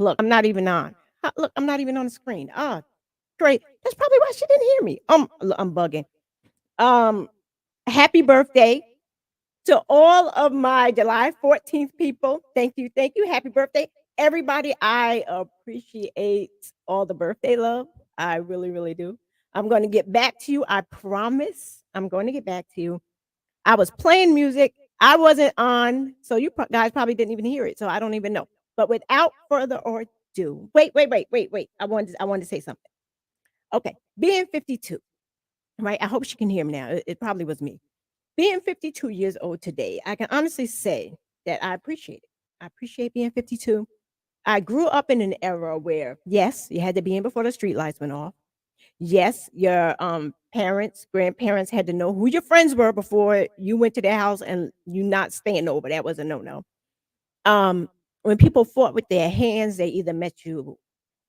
Look, I'm not even on. Look, I'm not even on the screen. Ah, great. That's probably why she didn't hear me. I'm bugging. Um, Happy birthday to all of my July 14th people. Thank you. Thank you. Happy birthday. Everybody, I appreciate all the birthday love. I really, really do. I'm going to get back to you. I promise. I'm going to get back to you. I was playing music. I wasn't on, so you guys probably didn't even hear it. So I don't even know. But without further ado, wait. I wanted to say something. Okay, being 52, right? I hope she can hear me now. It probably was me. Being 52 years old today, I can honestly say that I appreciate it. I appreciate being 52. I grew up in an era where, yes, you had to be in before the street lights went off. Yes, your parents, grandparents had to know who your friends were before you went to their house and you not staying over. That was a no-no. When people fought with their hands, they either met you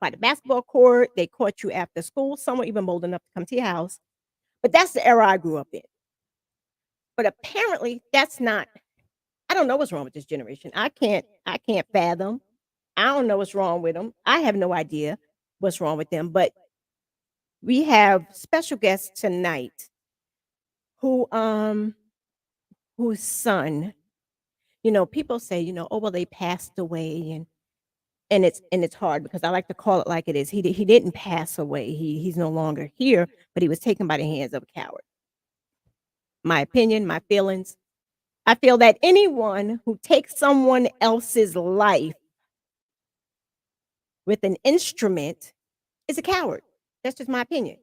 by the basketball court, they caught you after school, some were even bold enough to come to your house. But that's the era I grew up in. But apparently that's not, I don't know what's wrong with this generation. I can't fathom. I don't know what's wrong with them. I have no idea what's wrong with them. But we have special guests tonight who whose son, people say, oh well, they passed away, and it's hard because I like to call it like it is. He didn't pass away. He's no longer here, but he was taken by the hands of a coward. My opinion, my feelings. I feel that anyone who takes someone else's life with an instrument is a coward. That's just my opinion.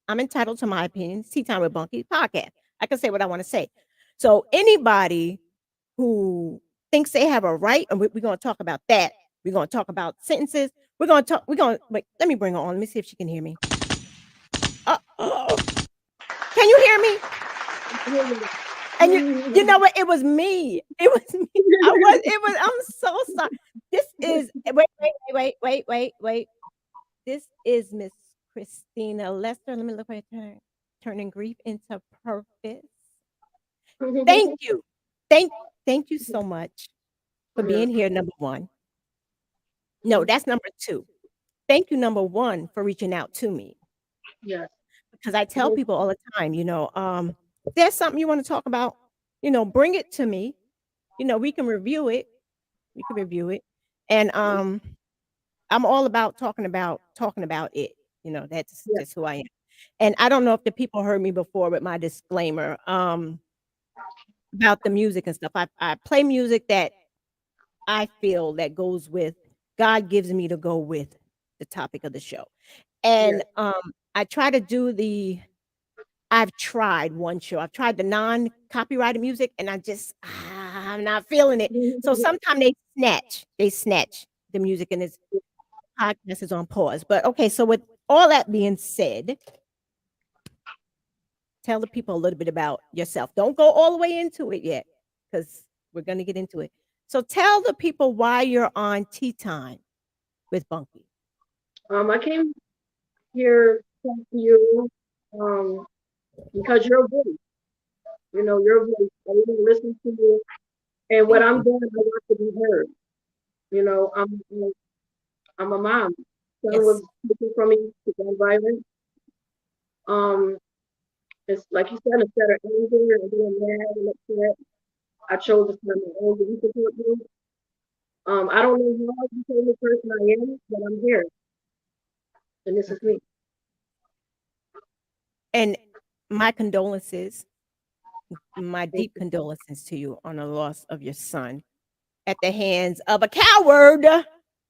I'm entitled to my opinion. It's Tea Time with Bunky podcast. I can say what I want to say. So anybody who thinks they have a right, and we're going to talk about that. We're going to talk about sentences. Wait, let me bring her on. Let me see if she can hear me. Oh, can you hear me? And you know what? It was me. It was me. I'm so sorry. This is, wait. This is Miss Christina Lester. Let me look at her. Turning grief into purpose. Thank you. Thank you so much for being here, number one. No, that's number two. Thank you, number one, for reaching out to me. Yes. Because I tell people all the time, if there's something you want to talk about, bring it to me. We can review it. We can review it. And I'm all about talking about it. That's Yes. just who I am. And I don't know if the people heard me before with my disclaimer about the music and stuff. I play music that I feel that goes with, God gives me to go with the topic of the show. Yes. And I try to do I've tried one show. I've tried the non-copyrighted music and I'm not feeling it. So sometimes they snatch the music and it's podcast is on pause. But okay, so with all that being said, tell the people a little bit about yourself. Don't go all the way into it yet, because we're gonna get into it. So tell the people why you're on Tea Time with Bunky. I came here to talk to you um, because you're a voice. You're a voice. I really listen to you. And what Thank I'm you. doing, I want to be heard. I'm a mom. Son was Yes. taken from me to gun violence. Um, it's like you said, instead of anger and being mad and upset, I chose to find my own support group. I don't know how I became the person I am, but I'm here, and this is Okay. me. And my condolences, my Thank deep you. condolences to you on the loss of your son at the hands of a coward.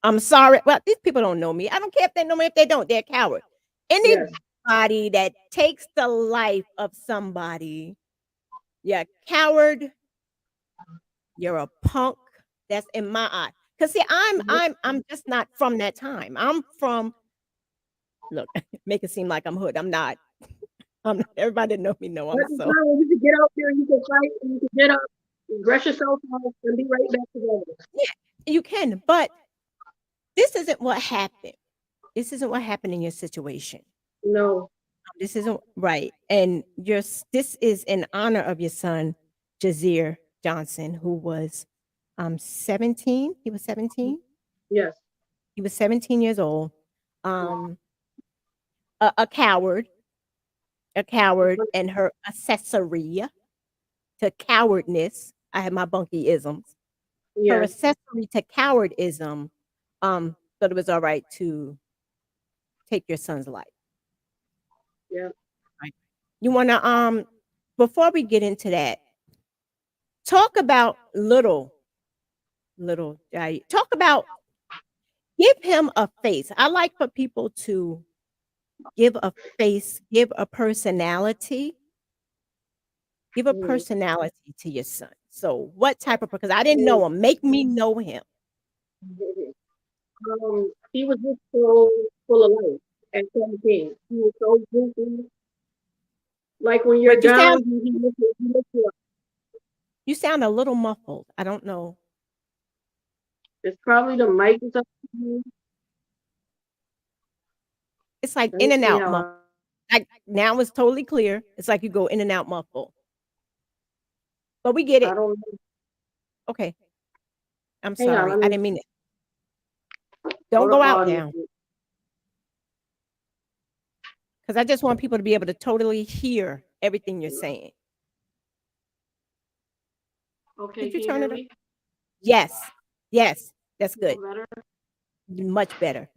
I'm sorry. Well, these people don't know me. I don't care if they know me. If they don't, they're a coward. Yes. Anybody that takes the life of somebody, you're a coward. You're a punk. That's in my eye. Cause see, I'm just not from that time. I'm from, look, make it seem like I'm hood. I'm not. I'm not. Everybody that know me know I'm That's the so. time when you can get out there, you can fight, and you can get up, and brush yourself off, and be right back together. Yeah, you can, but this isn't what happened. This isn't what happened in your situation. No. This isn't right. And this is in honor of your son, Jazir Johnson, who was 17. He was 17. Yes. He was 17 years old. Um, a a coward, and her accessory to cowardness. I have my bunky isms. Her Yes. accessory to cowardism, thought it was all right to take your son's life. Yeah. Right. You wanna before we get into that, talk about little talk about give him a face. I like for people to give a face, give a Mm-hmm. personality to your son. So what type of because I didn't know him. Make me know him. He was just so full of life at 17. He was so goofy. Like when you're Wait, down, he lifts you up. you sound a little muffled. I don't know. It's probably the mic is up to you. It's like Let in me and see out how muffled. Like now it's totally clear. It's like you go in and out muffled. But we get I it. don't know. Okay. I'm Hang on, sorry. let I me didn't mean it. go Don't to go out audio. now because I just want people to be able to totally hear everything you're saying. Okay, Did you can you turn hear it up? me? Yes. Yes. That's A little good. better? Much better.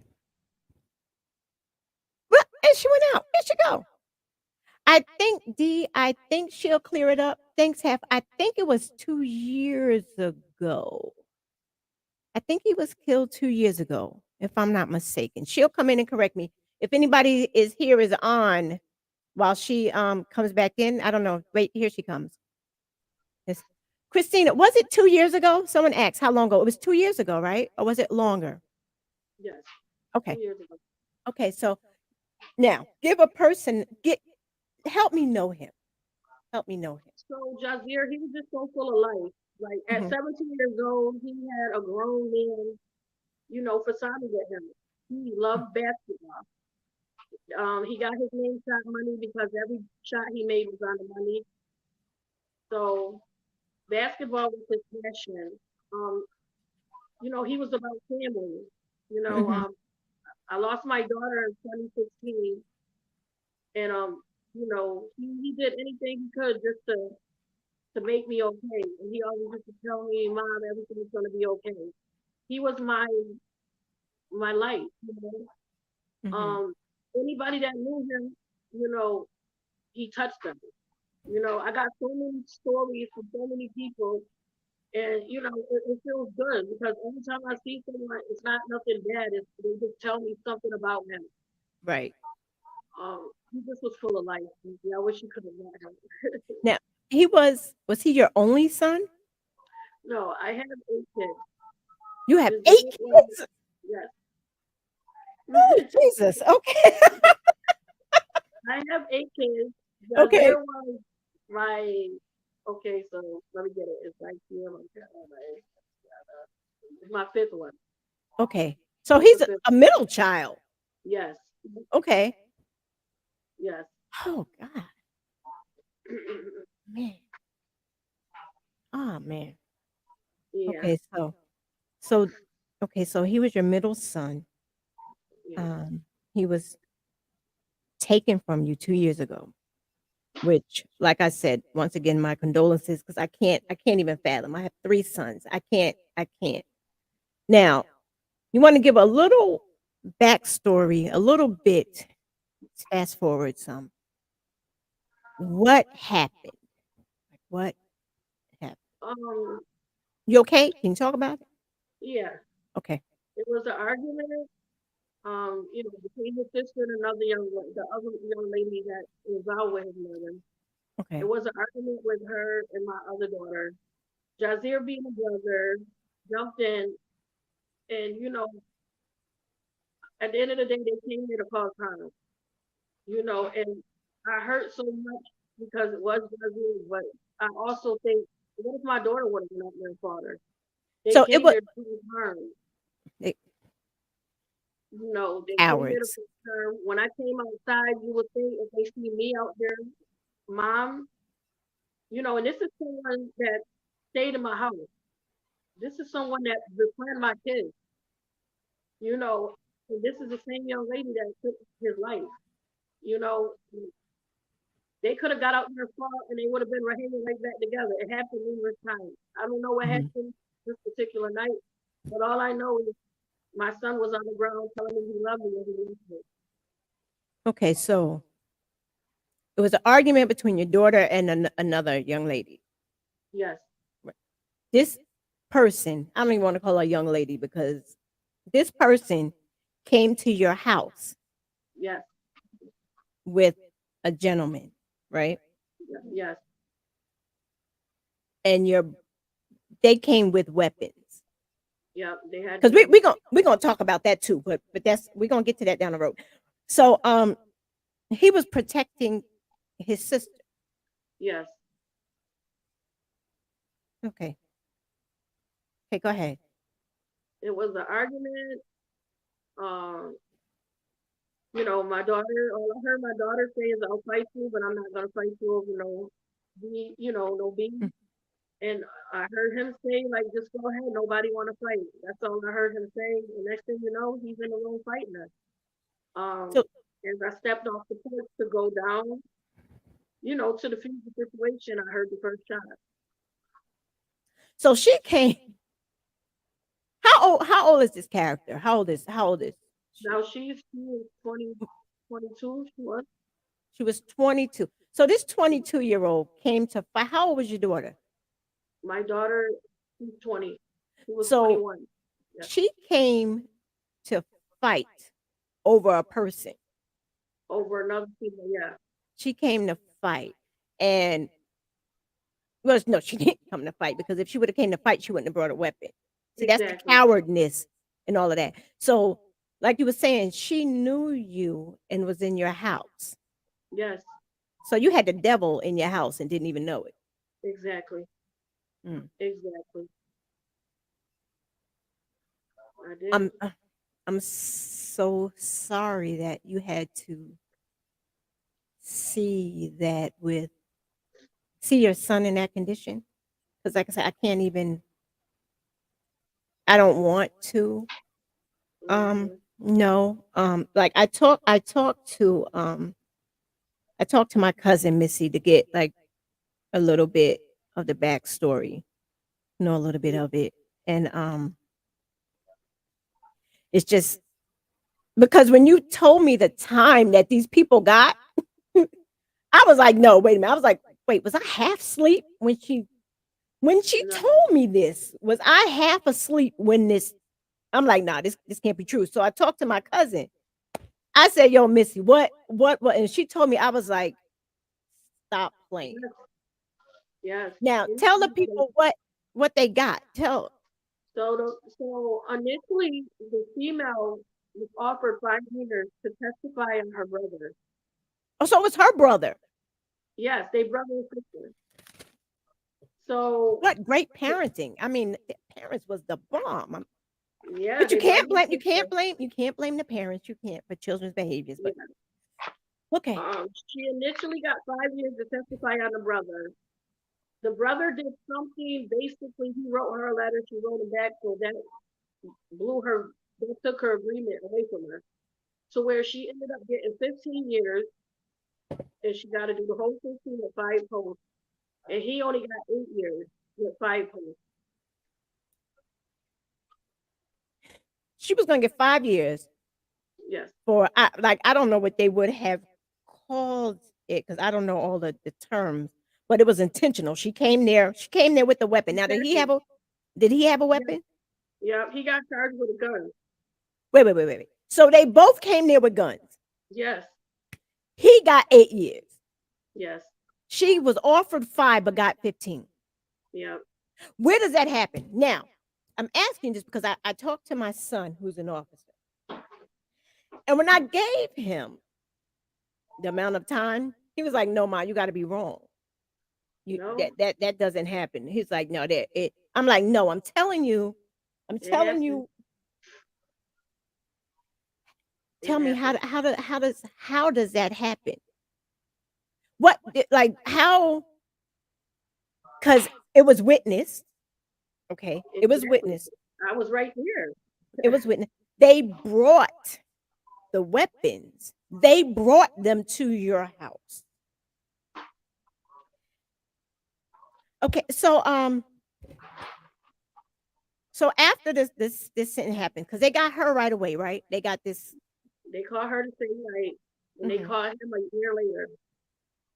Well, and she went out. There she go. I think she'll clear it up. Thanks, half. I think it was 2 years ago. I think he was killed 2 years ago, if I'm not mistaken. She'll come in and correct me. If anybody is here is on while she comes back in. I don't know. Wait, here she comes. Yes. Christina, was it 2 years ago? Someone asked how long ago. It was 2 years ago, right? Or was it longer? Yes, two Okay. years ago. Okay. So now give a person get help me know him. Help me know him. So Jazier, he was just so full of life. Like at Mhm. 17 years old, he had a grown man, facade with him. He loved basketball. He got his name shot money because every shot he made was on the money. So basketball was his passion. Um, he was about family. You know, Mhm. um, I lost my daughter in 2016, and he did anything he could just to make me okay. And he always used to tell me, "Mom, everything's gonna be okay." He was my life. Mhm. Um, Anybody that knew him, you know, he touched them. I got so many stories from so many people, and it feels good because every time I see someone, it's not nothing bad. They just tell me something about him. Right. He just was full of life. Yeah, I wish you could have met him. Now, was he your only son? No, I have 8 kids. You have His 8 youngest one, kids? yes. Oh, Jesus. Okay. I have 8 kids. Okay. Yazir was my, okay, so let me get it. It's like here, it's my fifth one. Okay. So He's the he's fifth. a middle child. Yes, Okay. yes. Oh god, man. Oh man. Yeah, Okay, so okay, so he was your middle son. yeah. Um, he was taken from you 2 years ago, which, like I said, once again, my condolences because I can't even fathom. I have 3 sons. I can't. Now, you wanna give a little backstory, a little bit, fast forward some. What happened? Like, what happened? Um, You okay? Can you talk about it? yeah. Okay. It was an argument. Between his sister and the other young lady that was out with his mother. It Okay. was an argument with her and my other daughter. Jazir being a brother jumped in, and at the end of the day, they came here to cause harm. And I hurt so much because it was Jazir, but I also think, what if my daughter would have been up there and fought her? They So it came was here to cause harm. they They came here to cowards. cause harm. When I came outside, you would think if they see me out there, mom, and this is someone that stayed in my house. This is someone that befriend my kids. You know, and this is the same young lady that took his life. You know, they could have got out there and fought, and they would have been hanging right back together. It happened numerous times. I don't know what Mhm. happened this particular night, but all I know is my son was on the ground telling me he loved me and he loved me. Okay, so it was an argument between your daughter and another young lady. Yes, Right. This person, I don't even want to call her a young lady because this person came to your house yes, with a gentleman, right? yes, And they came with weapons. yeah. They had Because guns. we're gonna talk about that too, but that's we're gonna get to that down the road. So he was protecting his sister. Yes, Okay. Okay, go ahead. it was an argument. Um, my daughter. All I heard my daughter say is, "I'll fight you, but I'm not gonna fight you over no B. No B." Mm. And I heard him say, like, just go ahead. Nobody want to fight. That's all I heard him say. And next thing you know, he's in the room fighting us. So As I stepped off the porch to go down, to the future situation, I heard the first shot. so she came. How old is this character? How old is she? Now she was 20, 22. She was. She was 22. So this 22-year-old came to fight. How old was your daughter? My daughter, she's 20. She was So 21. Yes. she came to fight over a person. Over another female. Yeah. She came to fight. And well, no, she didn't come to fight because if she would have came to fight, she wouldn't have brought a weapon. See, that's the Exactly. cowardness and all of that. So, like you were saying, she knew you and was in your house. Yes. So you had the devil in your house and didn't even know it. Exactly. Mm. Exactly. I did. I'm uh, I'm so sorry that you had to see that with see your son in that condition. Because like I said, I can't even. I don't want to. Hmm. No. Like I talked to my cousin Missy to get like a little bit of the backstory, know a little bit of it, and it's just because when you told me the time that these people got, I was like, no, wait a minute. I was like, wait, was I half asleep when she No. told me this? Was I half asleep when this? I'm like, nah, this can't be true. So I talked to my cousin. I said, yo, Missy, what? And she told me, I was like, stop playing. Yes. Yes. Now It tell the happened. people what they got. Tell. So initially, the female was offered 5 years to testify on her brother. Oh, so it was her brother. Yes, they brother and sister. So What great parenting. I mean, the parents was the bomb. yeah, But you they brother can't and blame you sister. can't blame you can't blame the parents. You can't for children's behaviors. But Yeah. okay. She initially got 5 years to testify on the brother. The brother did something. Basically, he wrote her a letter. She wrote it back, so that blew her. That took her agreement away from her. So where she ended up getting 15 years, and she got to do the whole 15 at 5 posts, and he only got 8 years with 5 posts. She was gonna get 5 years Yes, for I don't know what they would have called it because I don't know all the terms, but it was intentional. She came there with a weapon. Now exactly. did he have a Yeah, weapon? yeah. He got charged with a gun. Wait. So they both came there with guns. Yes, He got 8 years. yes, She was offered 5 but got 15. yeah. Where does that happen? Now, I'm asking this because I talked to my son who's an officer. And when I gave him the amount of time, he was like, "No, ma, you got to be wrong. You No, that doesn't happen." He's like, "No, that it." I'm like, "No, I'm telling you, I'm it telling happened. you. It Tell me happened. how does that happen? Like how? Because it was witnessed. Okay, it was Exactly. witnessed. I was right there. It was witnessed. They brought the weapons. They brought them to your house. Okay, so after this didn't happen because they got her right away, right? They got this. They caught her the same night, and they Mhm. caught him a year later.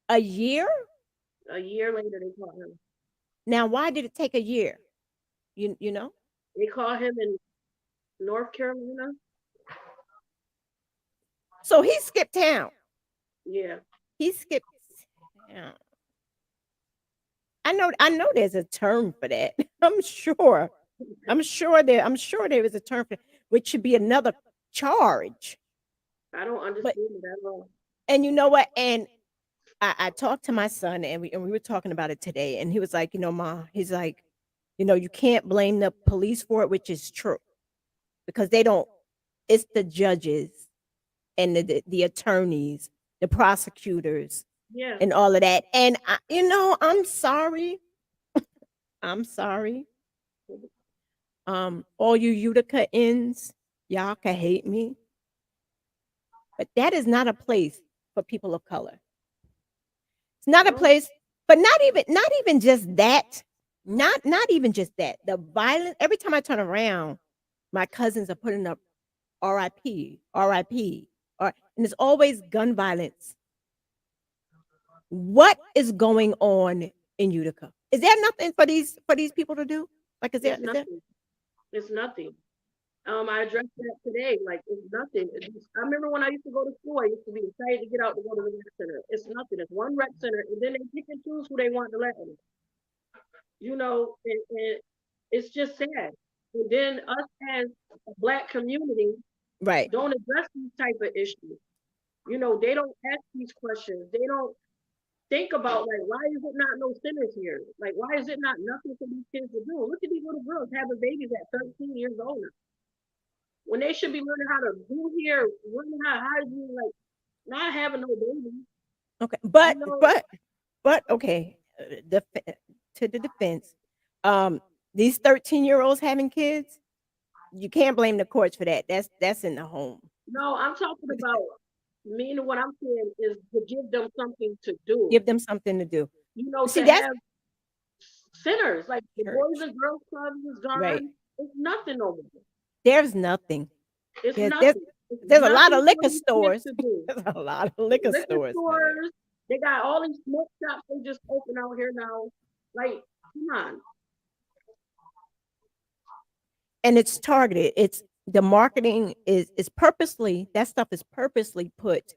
A year. A year later, they caught him. Now, why did it take a year? You know? They caught him in North Carolina. So he skipped town. Yeah, He skipped town. I know there's a term for that. I'm sure. I'm sure there is a term for which should be another charge. I don't But understand it at all. and you know what? And I talked to my son and we were talking about it today, and he was like, Ma, he's like, you can't blame the police for it, which is true. Because they don't, it's the judges and the attorneys, the prosecutors, Yeah, and all of that. And I'm sorry. I'm sorry. All you Utica ins, y'all can hate me, but that is not a place for people of color. It's not a no, place, but not even just that. Not even just that. The violence. Every time I turn around, my cousins are putting up RIP, RIP, and it's always gun violence. What is going on in Utica? Is there nothing for these people to do? Like, is there it's is there nothing. It's nothing. I addressed that today. Like, it's nothing. I remember when I used to go to school, I used to be excited to get out to go to the rec center. It's nothing. It's one rec center, and then they pick and choose who they want to let in. And it's just sad. And then us as a black community right? don't address these type of issues. They don't ask these questions. They don't think about, like, why is it not no centers here? Like, why is it not nothing for these kids to do? Look at these little girls having babies at 13 years old now, when they should be learning how to do here, learning how to do, like, not having no baby. Okay, You but know, but but okay, to the defense, um, these 13-year-olds having kids, you can't blame the courts for that. That's in the home. no, I'm talking about, meaning what I'm saying is to give them something to do. Give them something to do. See, To that's have centers like the Boys church, and Girls Clubs is right? gone. It's nothing over there. There's nothing. It's There's there's nothing. It's there's a lot nothing of for liquor these kids stores. to do. There's a lot of liquor Liquor stores there. stores. They got all these smoke shops they just open out here now. Like, come on. And it's targeted. It's the marketing is purposely, that stuff is purposely put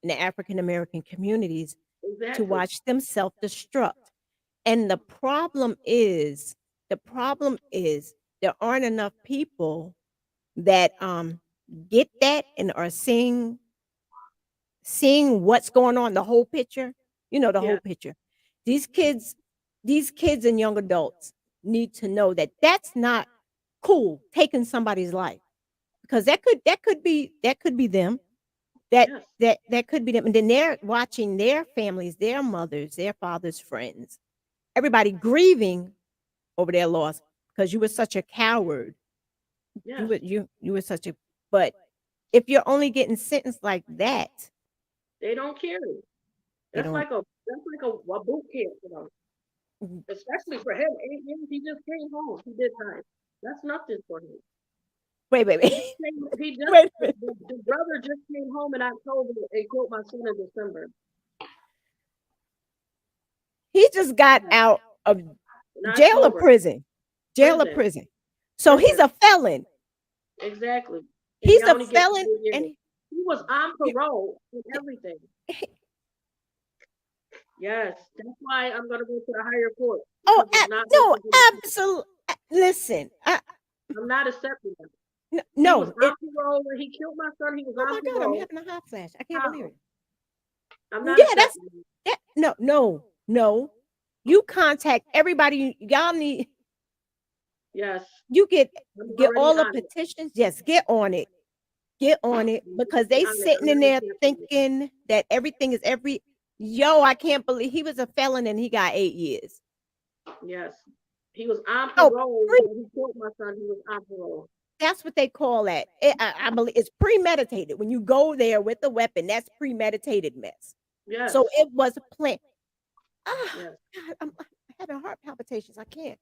in the African American communities to Exactly. watch them self-destruct. And the problem is there aren't enough people that get that and are seeing what's going on, the whole picture, the Yeah. whole picture. These kids, these kids and young adults need to know that that's not cool taking somebody's life, because that could be them. That Yes. that could be them. And then they're watching their families, their mothers, their fathers, friends, everybody grieving over their loss because you were such a coward. You Yes. were you were such a but if you're only getting sentenced like that, They don't care. they That's don't. like a boot camp. Especially for him. 8 years, he just came home. He did time. That's nothing for him. Wait, wait, He wait. just came, he just Wait a minute. the brother just came home in October and killed my son in December. He just got Yeah, out of in jail or October. prison. Jail or Prison. prison. So he's Prison. a felon. Exactly. And he He's a only gets felon 4 years. and He was on you, parole and everything. Yes. That's why I'm gonna go to the higher court, oh, because it's not no, working for the people. absolutely. Listen, I'm not accepting that. He was no, on parole when he killed my son. He was oh on my God, I'm parole. having a hot flash. I can't believe How? it. I'm not Yeah, accepting it. no, no, no. You contact everybody. Y'all need. Yes. You I'm get already all the on it. petitions. Yes, get on it. Get on it I'm because already they on it. I'm sitting in not there accepting it. thinking that everything is every. Yo, I can't believe he was a felon and he got 8 years. Yes. He was on Oh, parole pre- when he killed my son. He was on parole. that's what they call that. I believe it's premeditated. When you go there with the weapon, that's premeditated mess. So Yes. it was a plan. Ah, Yes. God, I'm having heart palpitations. I can't.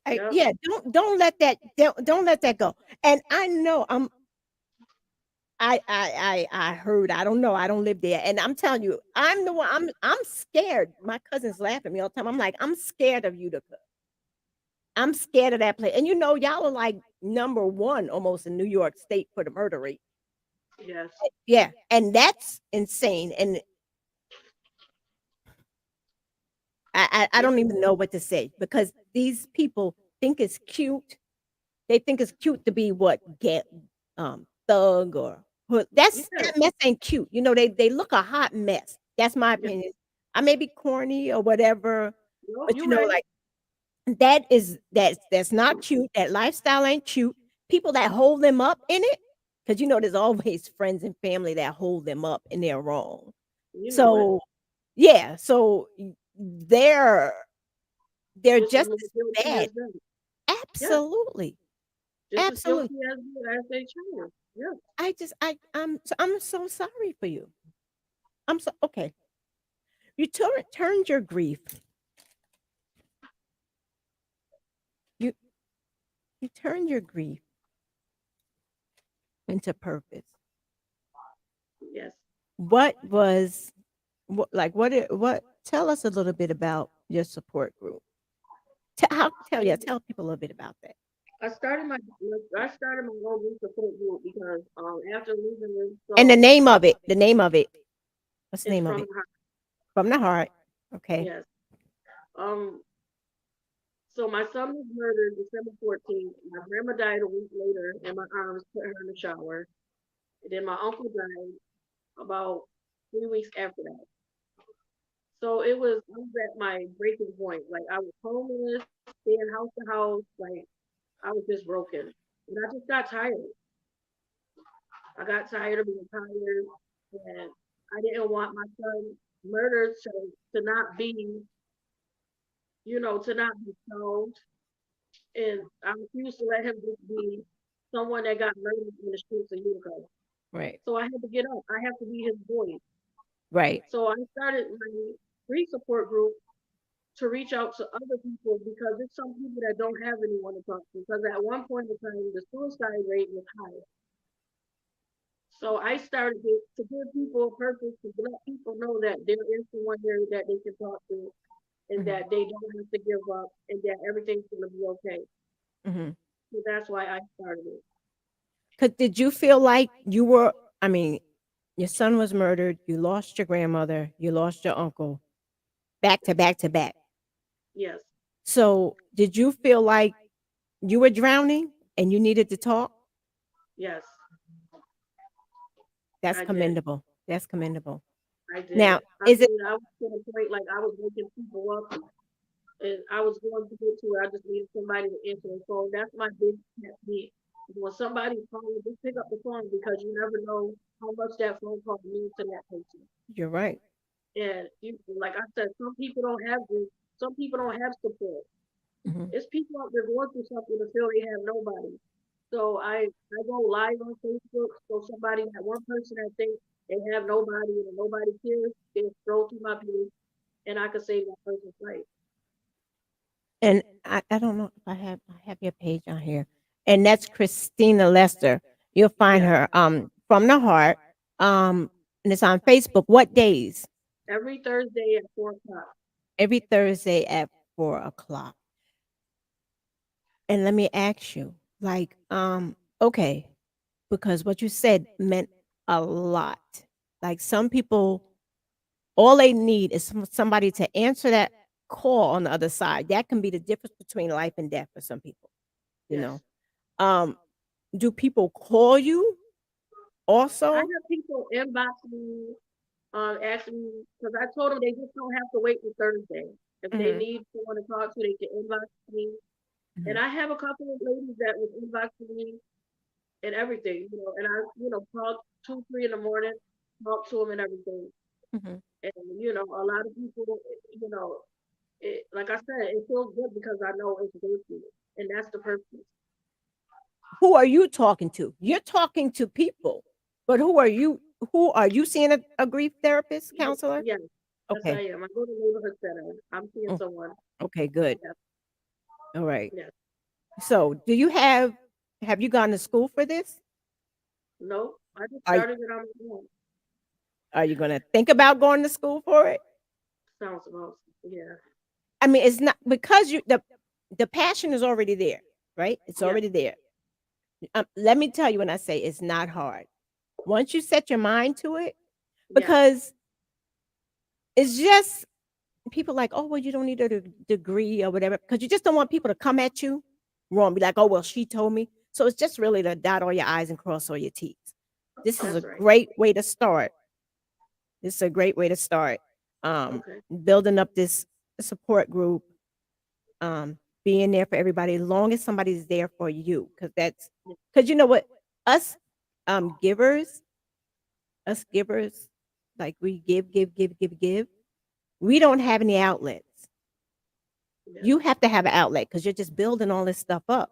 Yep. Yeah, don't let that don't let that go. And I know I heard, I don't know, I don't live there, and I'm telling you, I'm the one, I'm scared. My cousins laugh at me all the time. I'm like, "I'm scared of Utica. I'm scared of that place." And y'all are like number 1 almost in New York State for the murder rate. Yes. Yeah, and that's insane, and I It don't even is. know what to say because these people think it's cute. They think it's cute to be what? Get thug or hood. Yes. That mess ain't cute. They look a hot mess. That's my Yes. opinion. I may be corny or whatever, No, but you're right. like that's not cute. That lifestyle ain't cute. People that hold them up in it, because there's always friends and family that hold them up and they're wrong. You know it. So yeah, so they're Just as just much as guilty bad. as them. Yes. Absolutely. Just as Absolutely. guilty as them as they child. Yes. I'm so sorry for you. I'm so okay. You turned your grief. You you turned your grief into purpose. Yes. What was what tell us a little bit about your support group. Tell people a little bit about that. I started my I started my own youth support group because after losing this, And so the name of it. What's the it's name of from it? her. From the heart. Okay. Yes. Um. So my son was murdered December 14th. My grandma died a week later in my arms, put her in the shower. And then my uncle died about 3 weeks after that. So I was at my breaking point. Like I was homeless, staying house to house. Like I was just broken. And I just got tired. I got tired of being tired, and I didn't want my son murdered to not be, to not be solved. And I refused to let him just be someone that got murdered in the streets of Utica. Right. So I had to get up. I have to be his voice. Right. So I started my grief support group to reach out to other people because there's some people that don't have anyone to talk to. Because at one point in time, the suicide rate was high. So I started to give people a purpose to let people know that there is someone there that they can talk to and Mhm. that they don't have to give up and that everything's going to be okay. Mhm. So that's why I started it. 'Cause did you feel like you were I mean, your son was murdered, you lost your grandmother, you lost your uncle, back to back to back. Yes, So, did you feel like you were drowning and you needed to talk? yes, That's I did. commendable. That's commendable. I did. Now, I is it mean, I was to the point like I was waking people up and I was going to get to it. I just needed somebody to answer the phone. That's my big technique. When somebody calls, just pick up the phone because you never know how much that phone call means to that person. you're right. And like I said, some people don't have this. Some people don't have support. Mhm. It's people out there going through something to feel they have nobody. So I go live on Facebook. So somebody, that one person that thinks they have nobody and nobody cares, they scroll through my page and I can save that person's life. And I don't know if I have your page on here. And that's Christina Lester. You'll find Yes, her from the heart. Um and it's on Facebook. What days? every Thursday at 4 o'clock. Every Thursday at 4 o'clock. And let me ask you, like, okay, because what you said meant a lot. Like some people, all they need is somebody to answer that call on the other side. That can be the difference between life and death for some people, you Yes. know. Um, do people call you I also? have people inbox me, asking me, because I told them they just don't have to wait till Thursday. If they Mhm, need someone to talk to, they can inbox me. And mhm, I have a couple of ladies that was inboxing me and everything, and I, called 2, 3 in the morning, talk to them and everything. mhm. And, a lot of people, like I said, it feels good because I know it's good for you. And that's the purpose. Who are you talking to? You're talking to people, but who are you seeing a grief therapist, counselor? Yes, yes, Okay. I am. I go to neighborhood center. I'm seeing Mm, someone. okay, good. Yes, All right. yes. So, have you gone to school for this? No, I just Are started it on my own. are you going to think about going to school for it? Sounds about, yeah, I mean, it's not because the passion is already there, right? It's yes, already there. Let me tell you when I say it's not hard. Once you set your mind to it, yes, because it's just people like, oh, well, you don't need a degree or whatever, because you just don't want people to come at you wrong, be like, oh, well, she told me. So it's just really to dot all your I's and cross all your T's. This is a that's right. great way to start. This is a great way to start. Um, Okay, building up this support group, being there for everybody, as long as somebody's there for you, yes, because you know what, us givers, us givers, like we give. We don't have any outlets. yes, You have to have an outlet because you're just building all this stuff up,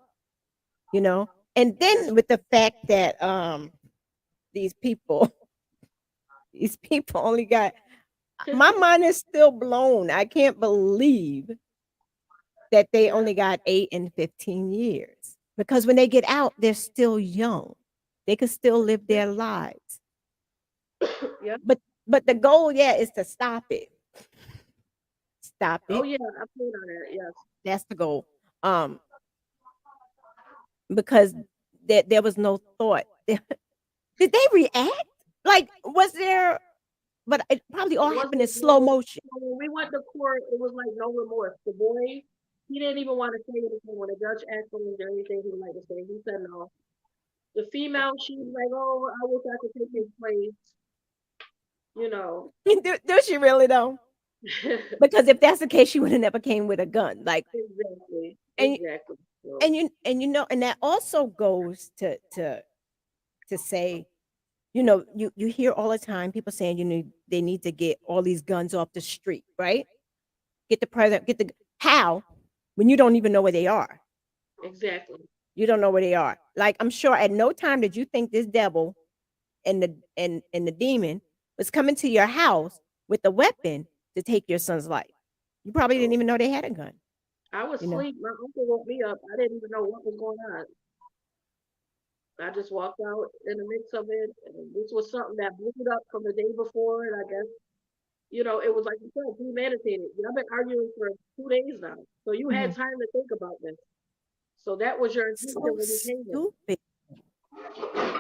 you know? And that's then with the fact that these people, these people only got right. my mind is still blown. I can't believe that they Yeah, only got 8 and 15 years. Because when they get out, they're still young. They can still live yeah, their lives. yeah. But the goal, yeah, is to stop it. Stop Oh it. yeah, I played on that. Yes, That's the goal. Um, because there was no thought. Did they react? Like, was there? But it probably it all happened in wasn't slow no. motion. When we went to court, it was like no remorse. The boy, he didn't even want to say anything when the judge asked him is there anything he would like to say. He said no. The female, she was like, oh, I wish I could take his place. You know. Do she really though? Because if that's the case, she would have never came with a gun. Like, Exactly, and exactly. So and and that also goes to say, you hear all the time people saying they need to get all these guns off the street, right? Get the president, get the how when you don't even know where they are. exactly. You don't know where they are. Like I'm sure at no time did you think this devil and the demon was coming to your house with a weapon to take your son's life. You probably didn't So even know they had a gun, I was you know. asleep. My uncle woke me up. I didn't even know what was going on. I just walked out in the midst of it, and this was something that blew up from the day before, and I guess it was like you said, premeditated. I've been arguing for 2 days now, so you had Mhm. time to think about this. So that was your intention So when you came in. stupid.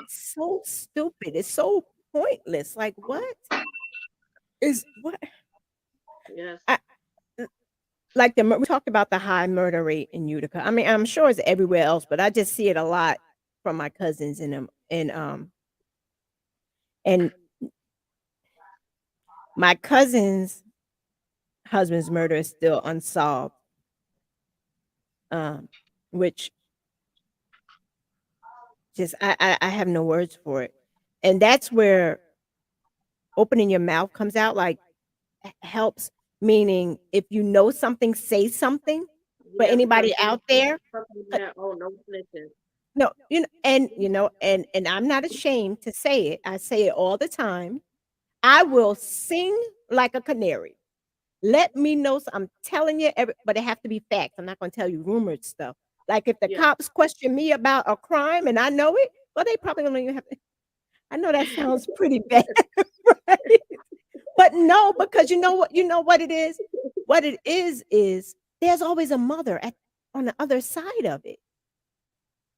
So stupid. It's so pointless. Like what is what Yes, I like we talked about the high murder rate in Utica. I mean, I'm sure it's everywhere else, but I just see it a lot from my cousins and them and my cousin's husband's murder is still unsolved. Um, which just I have no words for it. And that's where opening your mouth comes out like helps, meaning if you know something, say something for yes, because anybody out there. something Uh, that no snitching. No, and I'm not ashamed to say it. I say it all the time. I will sing like a canary. Let me know. I'm telling you, but it have to be facts. I'm not going to tell you rumored stuff. Like if the Yes, cops question me about a crime and I know it, well, they probably don't even have. I know that sounds pretty bad, right? But no, because you know what it is? What it is there's always a mother on the other side of it.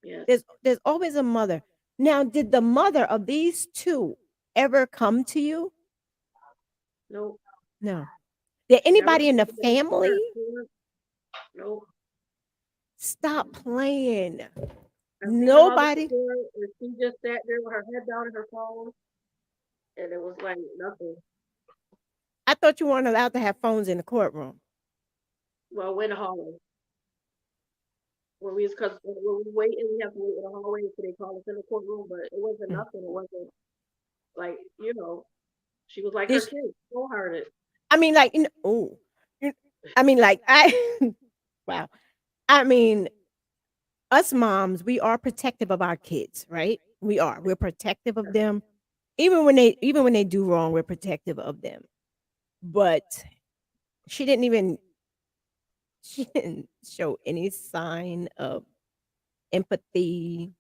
yes. There's always a mother. Now, did the mother of these two ever come to you? No, No. Did never anybody in came the to that. family No. stop playing? I seen the mother Nobody. before, and she just sat there with her head down in her phone, and it was like nothing. I thought you weren't allowed to have phones in the courtroom. Well, we're in the hallway. Because when we wait and we have to wait in the hallway until they call us in the courtroom, but it wasn't Mm. nothing. It wasn't like, she was like Did her sh kid, so hearted. I mean, like, ooh. I mean, like, I wow. I mean, us moms, we are protective of our kids, right? We are. We're protective of them. Even when they do wrong, we're protective of them. But she didn't even she didn't show any sign of empathy.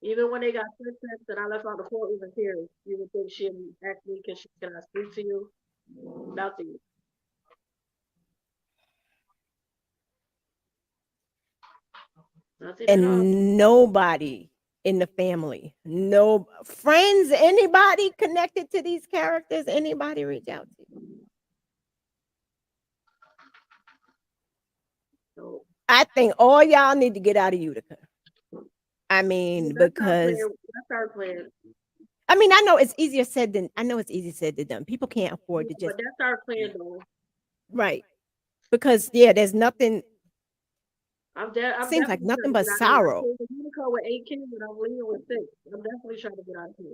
Even when they got sentenced and I left out the courtroom in tears, you would think she'd ask me, can I speak to you? Nothing. Nothing at all. And nobody in the family, no friends, anybody connected to these characters, anybody reach out to you. So I think all y'all need to get out of Utica. I yeah, mean, that's our plan. because That's our plan. I mean, I know it's easier said than done. People can't afford to Yeah, but just that's our plan though. right. Because yeah, there's nothing I'm seems like definitely trying nothing to but get out of here. I sorrow. came to Utica with 8 kids and I'm leaving with 6. I'm definitely trying to get out of here.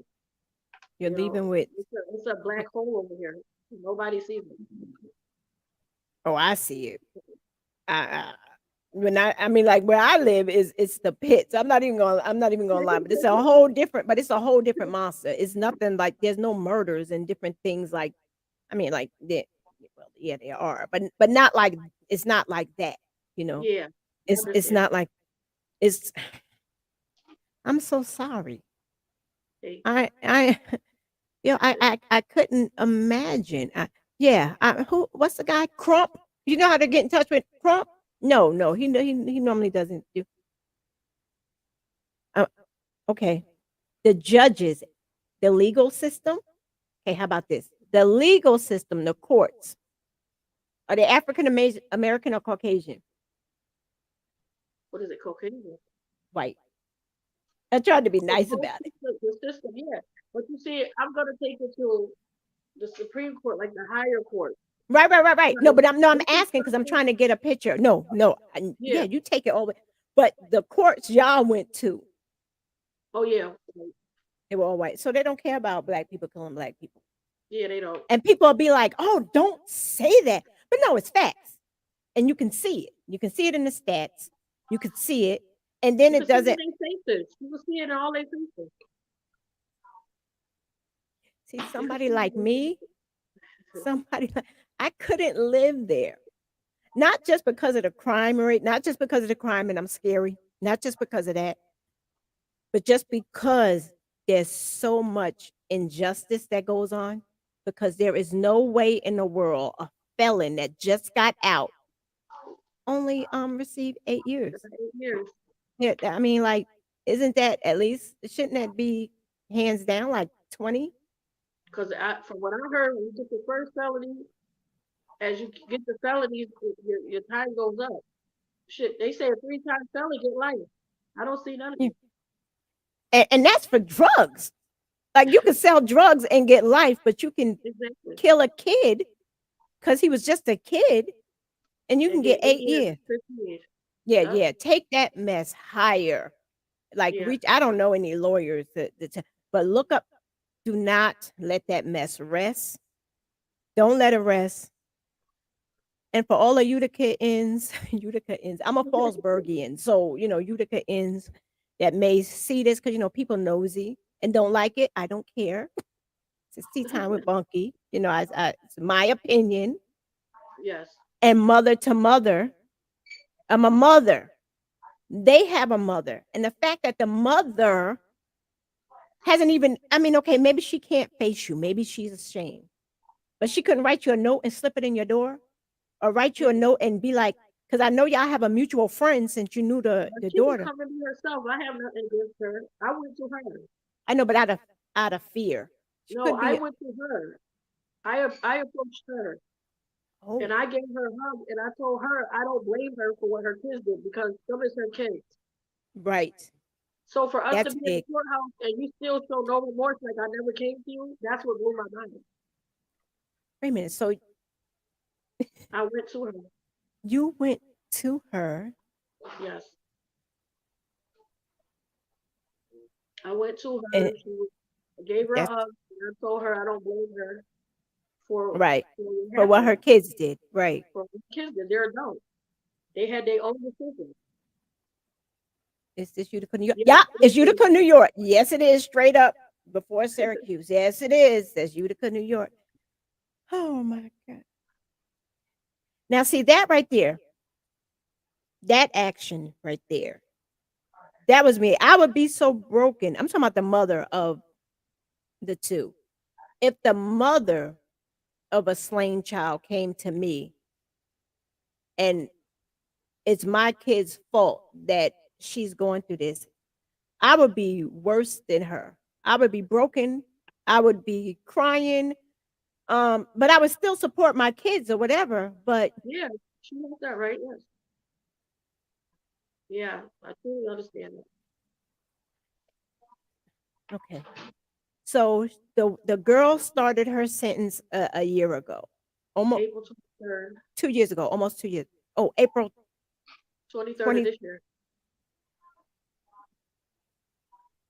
You're You know, leaving with it's a black hole over here. Nobody sees it. oh, I see it. I I mean like where I live is it's the pits. I'm not even gonna lie, but it's a whole different monster. It's nothing like there's no murders and different things like I mean like well yeah there are, but not like it's not like that, you know. Yeah, I It's understand. not like it's I'm so sorry. Hey, I I couldn't imagine. Who what's the guy? Crump. You know how to get in touch with Crump? No, no, he normally doesn't do. Uh, okay, the judges, the legal system. Okay, how about this? The legal system, the courts. Are they American or Caucasian? what is it? Cocaine? White. I tried to be So nice both about it. the system, yeah. But you see, I'm gonna take it to the Supreme Court, like the higher court. Right. No, Like, but I'm this is asking because I'm something. trying to get a picture. No. Yeah, Yeah. you take it over. But the courts y'all went to, Oh yeah. Like, they were all white. So they don't care about black people killing black people. yeah, they don't. And people will be like, oh, don't say that. But no, it's facts. And you can see it. You can see it in the stats. You can see it. And then You can it see it in doesn't their faces. You can see it in all their faces. see You can somebody see it like in me, somebody like I couldn't live there. Not just because of the crime rate, not just because of the crime and I'm scary, not just because of that, but just because there's so much injustice that goes on because there is no way in the world a felon that just got out only received 8 years. their 8 years. Yeah, I mean, like, isn't that at least shouldn't that be hands down like 20? Because from what I heard, when you get the first felony, as you get the felonies, your time goes up. Shit, they say a 3 time felony get life. I don't see none of Yeah. it. And that's for drugs. Like you can sell drugs and get life, but you can Exactly. kill a kid because he was just a kid and you can And get get 8 years, eight years. 50 years. Yep. Yeah. Take that mess higher. Like Yeah. reach I don't know any lawyers but look up, do not let that mess rest. Don't let it rest. And for all the Utica-ins, Utica-ins, I'm a Fallsburgian, so, Utica-ins that may see this because, people nosy and don't like it, I don't care. It's tea time with Bunky, it's my opinion. Yes. And mother to mother, I'm a mother. They have a mother. And the fact that the mother hasn't even, I mean, okay, maybe she can't face you. Maybe she's ashamed. But she couldn't write you a note and slip it in your door or write you a note and be like, because I know y'all have a mutual friend since you knew But the she could daughter. come to me herself. I have nothing against her. I went to her. I know, but out of fear. She No, could I be, went to her. I approached her oh, and I gave her a hug and I told her I don't blame her for what her kids did because some is her kids. right. So for us to That's be in the big. courthouse and you still show no remorse, like I never came to you, that's what blew my mind. Wait a minute. So I went to her. you went to her Yes, I went to and her. I gave her a that's hug and I told her I don't blame her for right. what For what her happened. kids did. Right. For the kids did, they're adults. They had their own decisions. Is this Utica, New York? Yes, Yeah, it is it's Utica. Utica, New York. Yes, it is. Straight up before Syracuse. Yes, it is. That's Utica, New York. Oh my God. Now, see that right there, that action right there. That was me. I would be so broken. I'm talking about the mother of the two. If the mother of a slain child came to me and it's my kid's fault that she's going through this, I would be worse than her. I would be broken. I would be crying. But I would still support my kids or whatever. But Yeah, she has that right. Yes. Yeah, I truly understand that. okay. So the girl started her sentence a year ago. Almost April 23rd, 2 years ago, almost 2 years. Oh, April 23rd of 20. this year.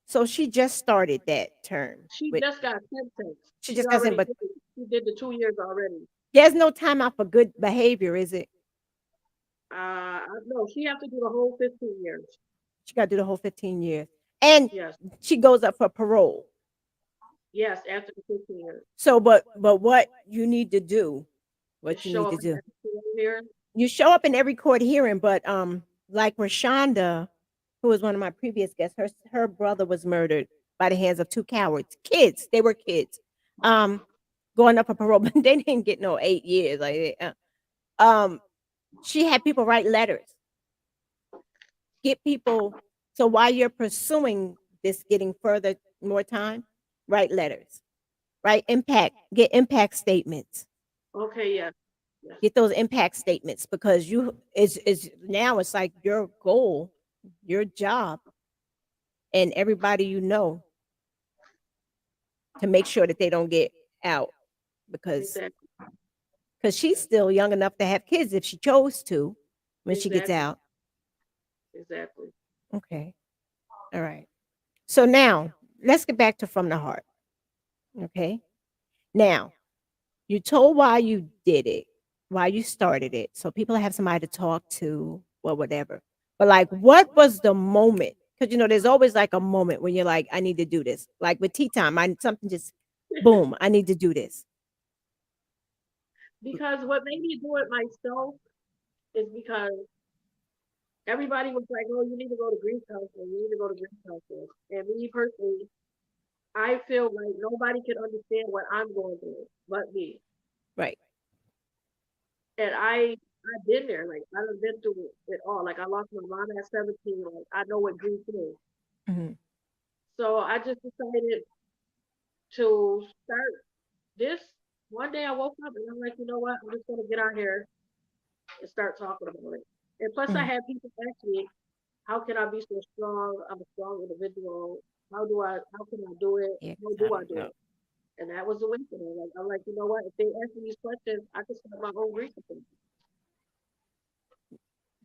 So she just started that term She with just got sentenced. she She just got in, already but did it. She did the 2 years already. there's no time out for good behavior, is it? No, she have to do the whole 15 years. She got to do the whole 15 years. And Yes, she goes up for parole. yes, after the 15 years. So but what you need to do, Just what you show need up to do. at the here. You show up in every court hearing, but like Rashonda, who was one of my previous guests, her brother was murdered by the hands of two cowards. Kids, they were kids. Um going up for parole, but they didn't get no 8 years. She had people write letters, get people. So while you're pursuing this, getting further more time, write letters, write impact, get impact statements, Okay, yes, yes, get those impact statements because you is now it's like your goal, your job, and everybody you know to make sure that they don't get out because exactly, she's yes, still young enough to have kids if she chose to when she gets exactly, out. exactly. Okay, all right. So now let's get back to from the heart. Okay, now you told why you did it, why you started it, so people have somebody to talk to or whatever. But like, what was the moment? Because there's always like a moment when you're like, I need to do this. Like with tea time, I something just boom, I need to do this. Because what made me do it myself is because everybody was like, "Oh, you need to go to grief counseling. You need to go to grief counseling." And me personally, I feel like nobody can understand what I'm going through but me. Right. And I've been there. Like I've been through it all. Like I lost my mom at 17. Like I know what grief is. Hmm. So I just decided to start this. One day I woke up and I'm like, you know what? I'm just gonna get out here and start talking about it. And plus, I Hmm. had people ask me, how can I be so strong? I'm a strong individual. How can I do it? Yeah, How because I do I don't do know. it? And that was the way for me. Like, I'm like, you know what? If they ask me these questions, I can start my own research.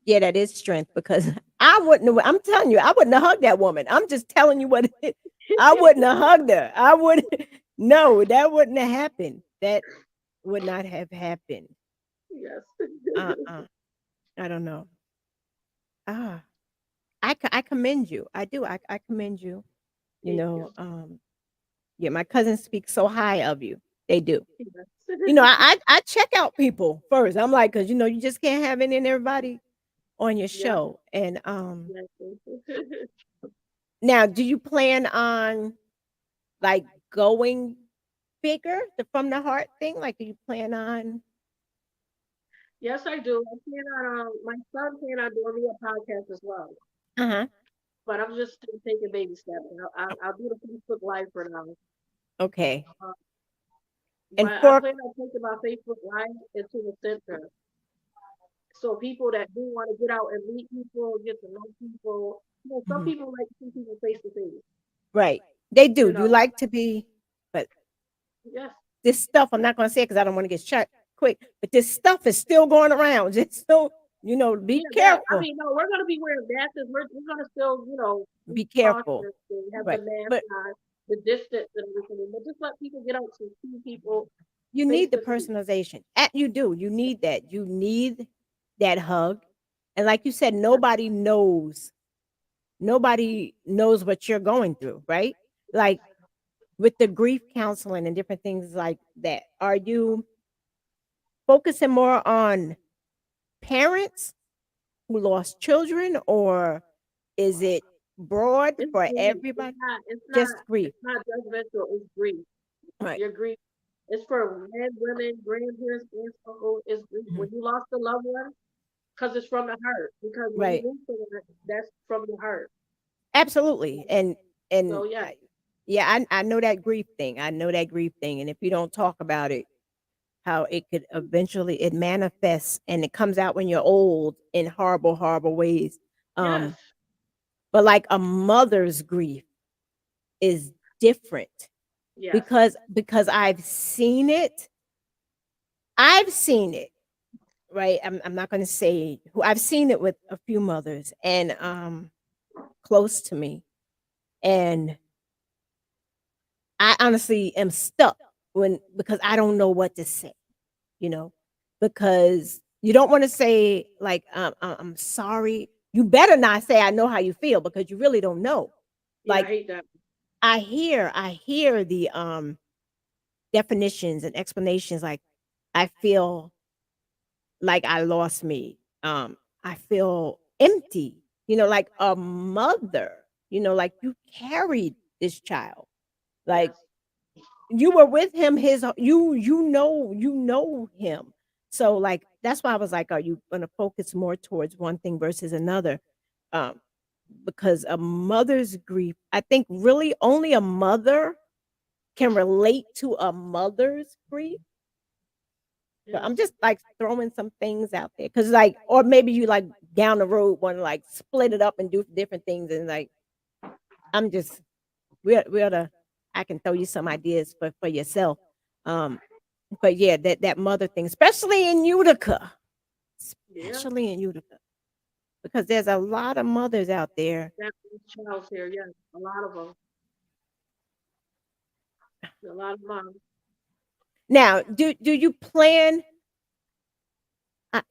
Yeah, that is strength because I wouldn't have, I'm telling you, I wouldn't have hugged that woman. I'm just telling you what I wouldn't have hugged her. I would no, that wouldn't have happened. That would not have happened. Yes. Uh-uh. I don't know. Ah, I commend you. I do. I commend you. You Thank you. know, yeah, my cousins speak so high of you. They do. Yes. I check out people first. I'm like, because you just can't have any and everybody on your Yes. show. And Yes. now, do you plan on like going bigger, the from the heart thing? Like, do you plan on? Yes, I do. I plan on my son plan on doing me a podcast as well. Uh huh. But I'm just still taking baby steps. I'll do the Facebook Live for now. Okay. Uh, And but I for plan on taking my Facebook Live into the center. So people that do want to get out and meet people, get to know people. Some mhm, people like to see people face to face. right, they do. You You know, like to be, but yes, this stuff I'm not going to say because I don't want to get shot quick. But this stuff is still going around. Just so be yeah, that. I careful. mean, no, we're gonna be wearing masks. We're gonna still, be Be careful. cautious and have the Right. mask But on, the distance and everything. But just let people get out to see people you face need the to face. personalization. You do. You need that. You need that hug. And like you said, Yes, nobody knows. nobody knows what you're going through, right? Like with the grief counseling and different things like that, are you focusing more on parents who lost children, or is it broad It's for grief. It's everybody? not. It's not. Just grief. It's not judgmental. It's grief. Right. Your grief. It's for men, women, grandparents, aunts, uncles. It's grief. Mhm. When you lost a loved one, because it's from the heart. Because when you Right. lose someone, that's from the heart. Absolutely. And So yeah, yeah, I know that grief thing. I know that grief thing. And if you don't talk about it, how it could eventually it manifests and it comes out when you're old in horrible, horrible ways. yes, Um, but like a mother's grief is different yes. because I've seen it. I've seen it, right? I'm not gonna say who I've seen it with a few mothers and close to me. And I honestly am stuck when because I don't know what to say, you know, because you don't want to say like I'm sorry. You better not say I know how you feel because you really don't know. Yeah, I Like hate that. I hear the definitions and explanations like I feel like I lost me. I feel empty, like a mother, like you carried this child. Like Yes, you were with him you know him. So like that's why I was like, are you going to focus more towards one thing versus another? um because a mother's grief, I think really only a mother can relate to a mother's grief. So yes. I'm just like throwing some things out there because like, or maybe you like down the road want to like split it up and do different things, and like I'm just we ought to, I can throw you some ideas for yourself. um But yeah, that mother thing, especially in Utica, Yeah, especially in Utica, because there's a lot of mothers out there. that child's here. Yes, a lot of them. A lot of moms. Now, do you plan?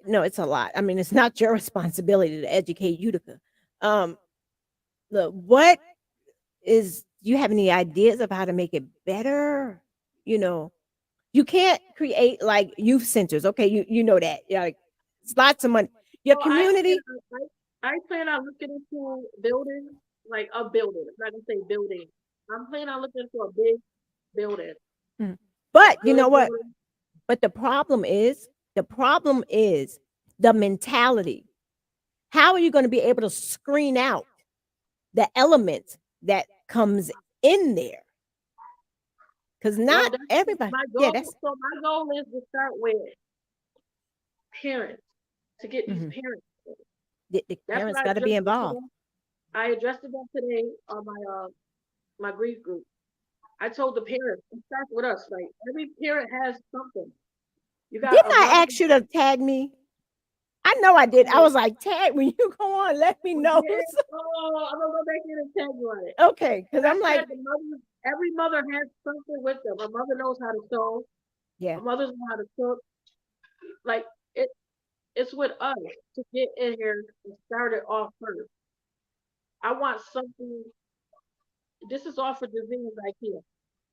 No, it's a lot. I mean, it's not your responsibility to educate Utica. Um, what is? Do you have any ideas of how to make it better? You know, you can't create like youth centers. Okay, you know that. Yeah, like, it's lots of money. Your So I plan. community. I plan on looking into building, like a building. I'm not gonna say building. I'm planning on looking into a big building, Mm. a But you good know what? building. But the problem is the mentality. How are you going to be able to screen out the elements that comes in there? Because Well, not that's everybody. my Yeah, goal. that's So my goal is to start with parents, to get these mhm. parents. The That's what parents I got to be addressed it involved. today. I addressed it today on my grief group. I told the parents, it starts with us. Like every parent has something. You got Didn't a I mother. ask you to tag me? I know I did. I Oh, was like, tag when you go on, let me we know. did. Oh, I'm gonna go back in and tell you on it. Okay, But because I I'm like, said the mother, every mother has something with them. A mother knows how to sew. yeah. A mother knows how to cook. Like it, it's with us to get in here and start it off first. I want something. This is all for Javier and Ikea.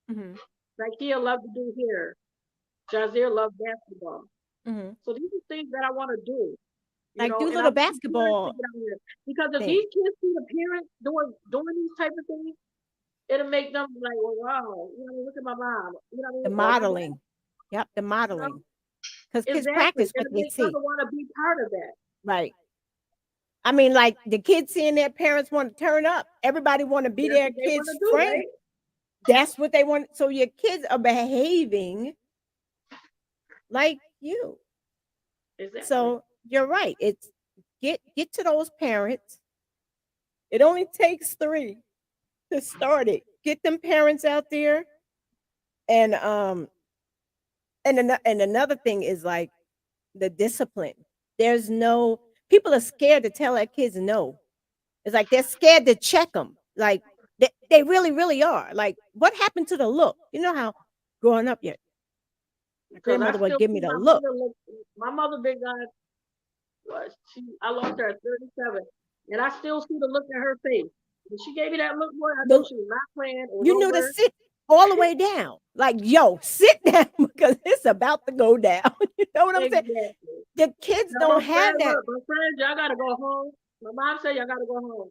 Hmm. Ikea love to do hair. Jazier love basketball. Hmm. So these are things that I want to do. Like do And I little want the parents to basketball get out here because if thing, these kids see the parents doing these type of things, it'll make them like, well, wow, look at my mom, what I the mean, or my dad, modeling. Yep, the you know, modeling. Because kids exactly. practice what It'll they make them see. want to be part of that. Right. I mean, like the kids seeing their parents want to turn up. Everybody want to be That's their what they want kids' to do, friend. right? That's what they want. So your kids are behaving like you. Exactly. So you're right. It's get to those parents. It only takes three to start it. Get them parents out there, and and another thing is like the discipline. There's no people are scared to tell their kids no. It's like they're scared to check them. Like they really, really are. Like, what happened to the look? You know how growing up, my Because I grandmother would still give me see the my look. mother look. My mother, big God, I lost her at 37. And I still see the look in her face. When she gave me that look, boy, I know The she was not playing. It was you knew to over. sit all the way down. Like, yo, sit down because it's about to go down. You know what I'm saying? Exactly. The kids Tell don't my have friend, that. look, my friends, y'all gotta go home. My mom said y'all gotta go home.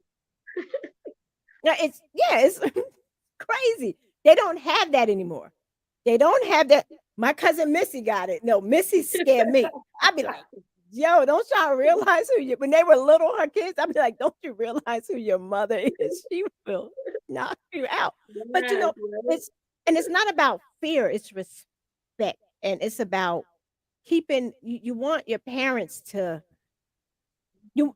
Now, it's yeah, it's crazy. They don't have that anymore. They don't have that. My cousin Missy got it. No, Missy scared me. I'd be like, yo, don't y'all realize who you when they were little, her kids, I'd be like, don't you realize who your mother is? She will knock you out. But Yes, right? it's and it's not about fear, it's respect. And it's about keeping you want your parents to you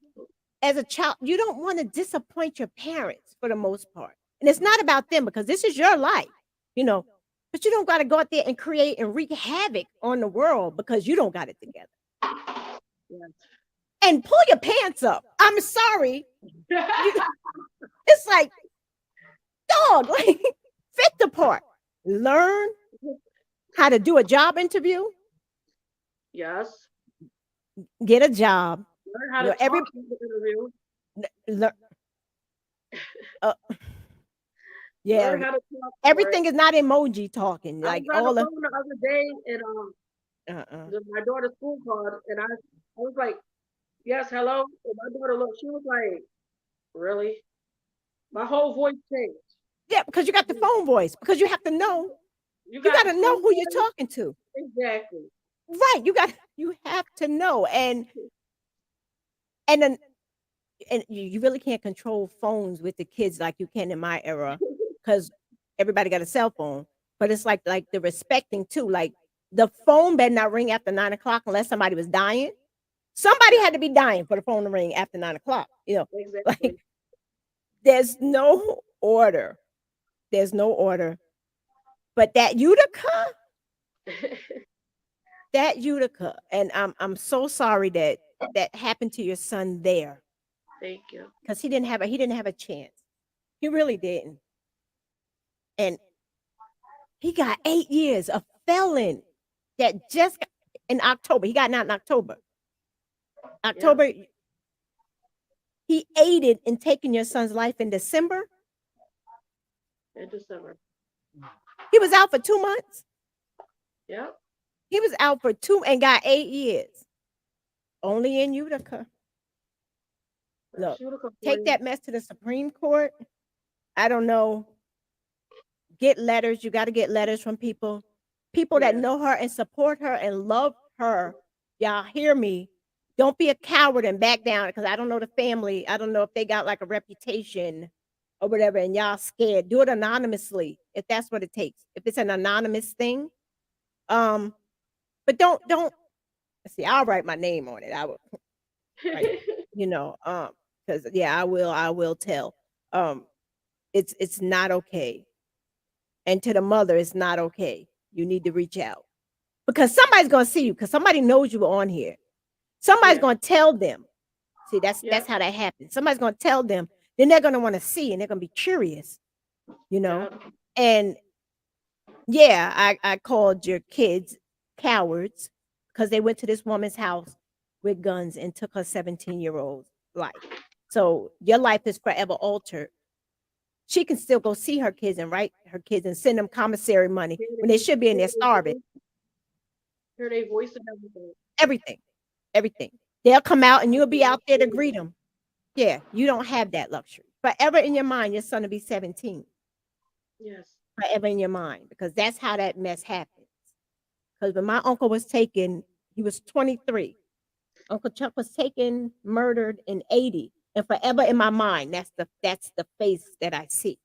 as a child, you don't want to disappoint your parents for the most part. And it's not about them because this is your life, you know. But you don't got to go out there and create and wreak havoc on the world because you don't got it together. Yes. And pull your pants up. I'm sorry. You, it's like, dog, like, fit the part. Learn how to do a job interview, Yes. get a job. Learn how You to know, every talk in the interview. learn, uh, yeah, Learn how to talk for it. everything is not emoji talking. I Like was on the all the phone the other day and uh-uh. my daughter's school called and I was like, yes, hello. And my daughter looked, she was like, really? My whole voice changed. Yeah, because you got the phone voice. Because you have to know. You You got got the to know phone who you're voice? talking to. Exactly. Right. You have to know. And then and you really can't control phones with the kids like you can in my era because everybody got a cell phone. But it's like the respecting too. Like the phone better not ring after 9 o'clock unless somebody was dying. Somebody Yeah, had to be dying for the phone to ring after 9 o'clock. You know, like exactly. there's no order. There's no order. But that Utica, and I'm so sorry that that happened to your son there Thank you. because he didn't have a chance. He really didn't. And he got 8 years, a felon that just got, in October. He got out in October. Yep, October, he aided in taking your son's life in December. in December. He was out for 2 months. Yep, He was out for two and got 8 years. Only in Utica. that's Look, Utica for take you. that mess to the Supreme Court. I don't know. Get letters. You got to get letters from people that Yes, know her and support her and love her. Y'all hear me? Don't be a coward and back down because I don't know the family. I don't know if they got like a reputation or whatever, and y'all scared. Do it anonymously if that's what it takes. If it's an anonymous thing, um, but don't see. I'll write my name on it. I will write, because yeah, I will tell. Um, it's not okay, and to the mother, it's not okay. You need to reach out because somebody's gonna see you because somebody knows you on here. Somebody's yeah, gonna tell them. See, that's yep, how that happens. Somebody's gonna tell them. Then they're gonna want to see, and they're gonna be curious, you know. yep. And yeah, I called your kids cowards because they went to this woman's house with guns and took her 17-year-old life. So your life is forever altered. She can still go see her kids and write her kids and send them commissary money Hear when they they, should be in hear there they starving. voice, hear they voice and everything. Everything, everything. They'll come out and Like you'll they be out there to actually greet them. Yeah, you don't have that luxury. Forever in your mind, your son will be 17. yes, Forever in your mind, because that's how that mess happens. Because when my uncle was taken, he was 23. Uncle Chuck was taken, murdered in 80. And forever in my mind, that's the face that I see.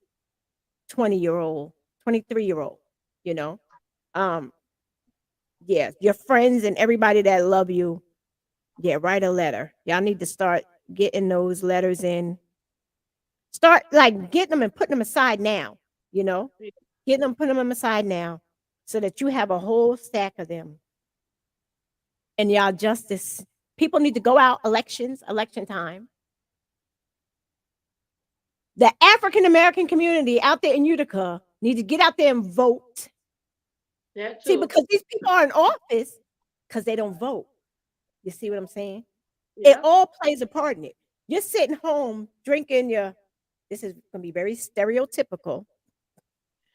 20-year-old, 23-year-old, you know. Um, yeah, your friends and everybody that love you, yeah, write a letter. Y'all need to start getting those letters in. Start like getting them and putting them aside now, you know. yeah, Get them, put them aside now so that you have a whole stack of them. And y'all justice people need to go out elections, election time. The African American community out there in Utica need to get out there and vote. that See, too. because these people are in office because they don't vote. You see what I'm saying? It Yep, all plays a part in it. You're sitting home drinking your, this is gonna be very stereotypical.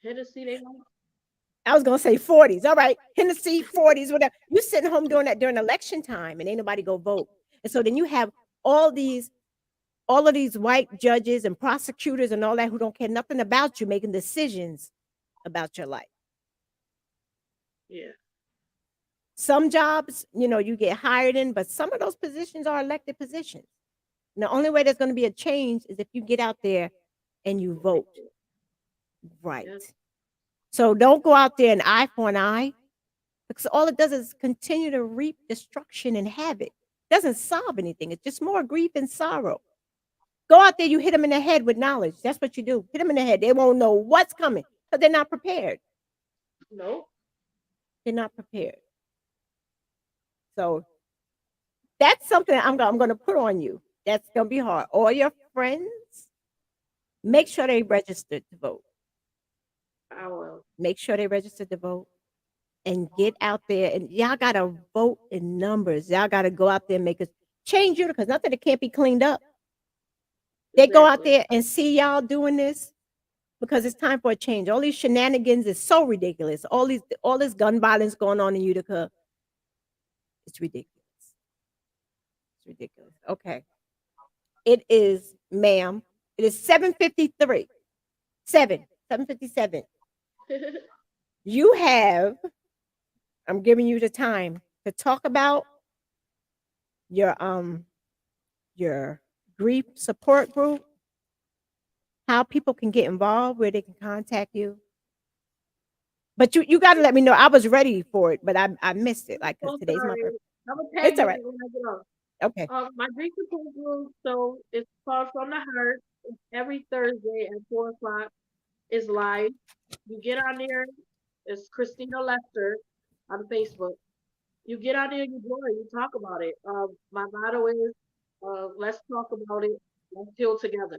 Hennessy, they like. I was gonna say 40s. All right, Hennessy 40s, whatever. You sitting home doing that during election time, and ain't nobody go vote. And so then you have all these, all of these white judges and prosecutors and all that who don't care nothing about you making decisions about your life. Yeah. Some jobs, you get hired in, but some of those positions are elected positions. And the only way there's going to be a change is if you get out there and you vote. Right. Yeah. So don't go out there and eye for an eye, because all it does is continue to reap destruction and havoc. It doesn't solve anything. It's just more grief and sorrow. Go out there, you hit them in the head with knowledge. That's what you do. Hit them in the head. They won't know what's coming because they're not prepared. No. They're not prepared. So that's something I'm going to put on you. That's going to be hard. All your friends, make sure they registered to vote. I will. Make sure they registered to vote and get out there. And y'all got to vote in numbers. Y'all got to go out there and make a change you, because nothing that can't be cleaned up. They go out Exactly. there and see y'all doing this because it's time for a change. All these shenanigans is so ridiculous. All this gun violence going on in Utica. It's ridiculous. It's ridiculous. Okay. It is, ma'am. It is 7:53. 7:57. You have, I'm giving you the time to talk about your your grief support group, how people can get involved, where they can contact you. But you got to let me know. I was ready for it, but I missed it, like, because So today's my sorry. birthday. I'm gonna tag It's all you in right. it when I get off. Okay. My drink support group, so it's called From the Heart. It's every Thursday at 4 o'clock. It's live. You get on there. It's Christina Lester on Facebook. You get on there, you join, you talk about it. My motto is, let's talk about it. Let's heal together.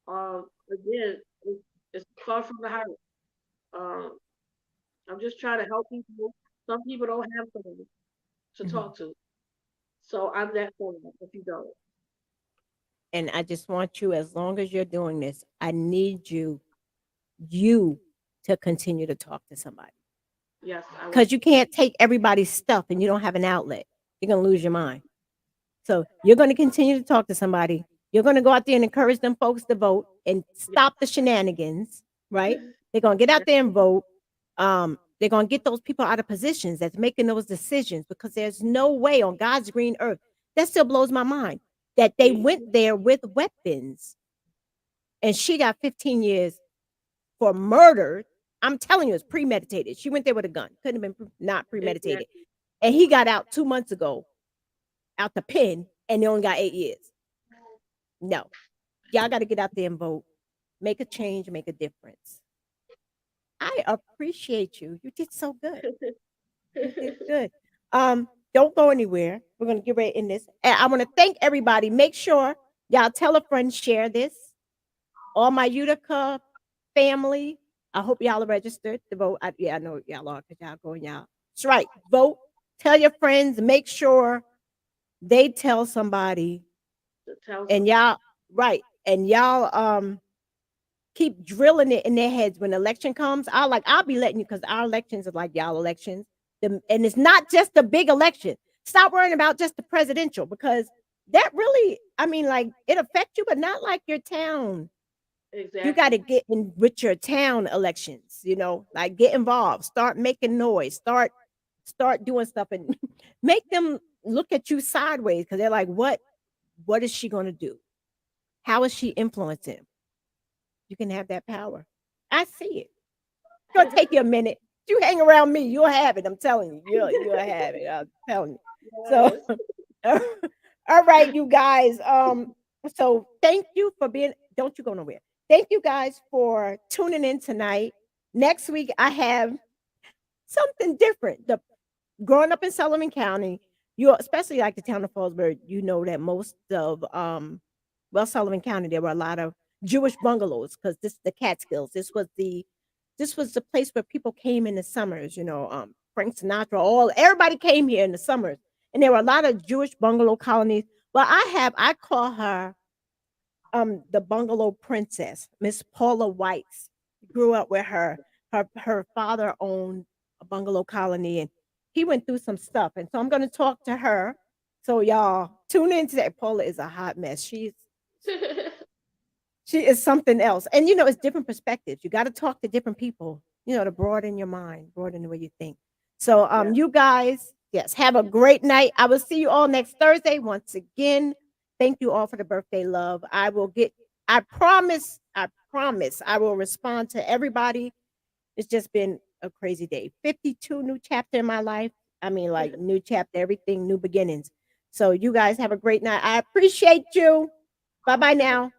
Again, it's called From the Heart. Um, I'm just trying to help people. Some people don't have someone to Mhm. talk to. So I'm that someone if you don't. And I just want you, as long as you're doing this, I need you to continue to talk to somebody, Yes, I will. because you can't take everybody's stuff and you don't have an outlet. You're gonna lose your mind. So you're going to continue to talk to somebody. You're going to go out there and encourage them folks to vote and stop the shenanigans, right? They're going to get out Yes, there and vote. They're going to get those people out of positions that's making those decisions, because there's no way on God's green earth. That still blows my mind that they me went there with weapons, and she got 15 years for murder. I'm telling you, it's premeditated. She went there with a gun. Couldn't have been not premeditated. exactly. And he got out 2 months ago out the pen, and they only got 8 years. No, y'all got to get out there and vote. Make a change, make a difference. I appreciate you. You did so good. You did good. Don't go anywhere. We're gonna get right in this. And I want to thank everybody. Make sure y'all tell a friend, share this. All my Utica family. I hope y'all are registered to vote. Yeah, I know y'all are, because y'all going y'all. That's right. Vote. Tell your friends. Make sure they tell somebody. To tell And somebody. y'all, right. And y'all keep drilling it in their heads when the election comes. I'll be letting you, because our elections are like y'all elections. And it's not just the big election. Stop worrying about just the presidential, because that really, I mean, like, it affects you, but not like your town. You got Exactly. to get in with your town elections, like, get involved, start making noise, start doing stuff, and make them look at you sideways, because they're like, what is she going to do? How is she influencing? You can have that power. I see it. It's gonna take you a minute. You hang around me, you'll have it. I'm telling you, you'll have it. I'm telling you. So, Yes. all right, you guys. So thank you for being. Don't you go nowhere. Thank you guys for tuning in tonight. Next week I have something different. The growing up in Sullivan County, you, especially like the town of Fallsburg, you know that most of Sullivan County, there were a lot of Jewish bungalows, because this the Catskills. This was the place where people came in the summers, Frank Sinatra, all everybody came here in the summers. And there were a lot of Jewish bungalow colonies. Well, I call her the bungalow princess, Miss Paula Whites. Grew up with her. Her father owned a bungalow colony and he went through some stuff. And so I'm gonna talk to her. So y'all tune in today. Paula is a hot mess. She is something else. And it's different perspectives. You got to talk to different people, to broaden your mind, broaden the way you think. So Yeah. you guys, yes, have a great night. I will see you all next Thursday. Once again, thank you all for the birthday love. I promise I will respond to everybody. It's just been a crazy day. 52 new chapter in my life. I mean, like new chapter, everything, new beginnings. So you guys have a great night. I appreciate you. Bye bye now.